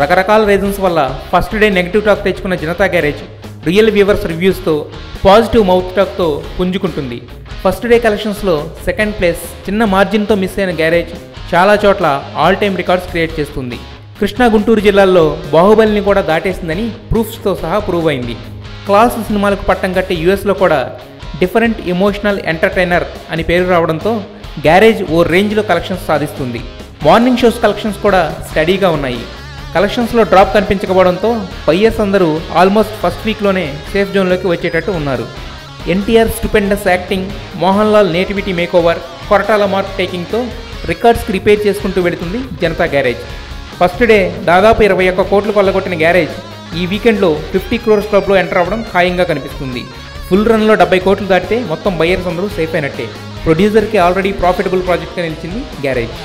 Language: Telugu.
రకరకాల రీజన్స్ వల్ల ఫస్ట్ డే నెగిటివ్ టాక్ తెచ్చుకున్న జనతా గ్యారేజ్ రియల్ వ్యూవర్స్ రివ్యూస్తో పాజిటివ్ మౌత్ టాక్తో పుంజుకుంటుంది. ఫస్ట్ డే కలెక్షన్స్లో సెకండ్ ప్లేస్ చిన్న మార్జిన్తో మిస్ అయిన గ్యారేజ్ చాలా చోట్ల ఆల్ టైమ్ రికార్డ్స్ క్రియేట్ చేస్తుంది. కృష్ణా గుంటూరు జిల్లాల్లో బాహుబలిని కూడా దాటేసిందని ప్రూఫ్స్తో సహా ప్రూవ్ అయింది. క్లాస్ సినిమాలకు పట్టం కట్టి యూఎస్లో కూడా డిఫరెంట్ ఎమోషనల్ ఎంటర్టైనర్ అని పేరు రావడంతో గ్యారేజ్ ఓ రేంజ్లో కలెక్షన్స్ సాధిస్తుంది. మార్నింగ్ షోస్ కలెక్షన్స్ కూడా స్టడీగా ఉన్నాయి. కలెక్షన్స్లో డ్రాప్ కనిపించకపోవడంతో బయ్యర్స్ అందరూ ఆల్మోస్ట్ ఫస్ట్ వీక్లోనే సేఫ్ జోన్లోకి వచ్చేటట్టు ఉన్నారు. NTR stupendous acting, Mohan Lal nativity makeover, Koratala mark టేకింగ్తో రికార్డ్స్కి రిపేర్ చేసుకుంటూ వెళుతుంది జనతా గ్యారేజ్. ఫస్ట్ డే దాదాపు 21 కోట్లు కొల్లగొట్టిన గ్యారేజ్ ఈ వీకెండ్లో 50 crores క్లబ్లో ఎంటర్ అవ్వడం ఖాయంగా కనిపిస్తుంది. ఫుల్ రన్లో 70 కోట్లు దాటితే మొత్తం బయ్యర్స్ అందరూ సేఫ్ అయినట్టే. ప్రొడ్యూసర్కి ఆల్రెడీ ప్రాఫిటబుల్ ప్రాజెక్ట్గా నిలిచింది గ్యారేజ్.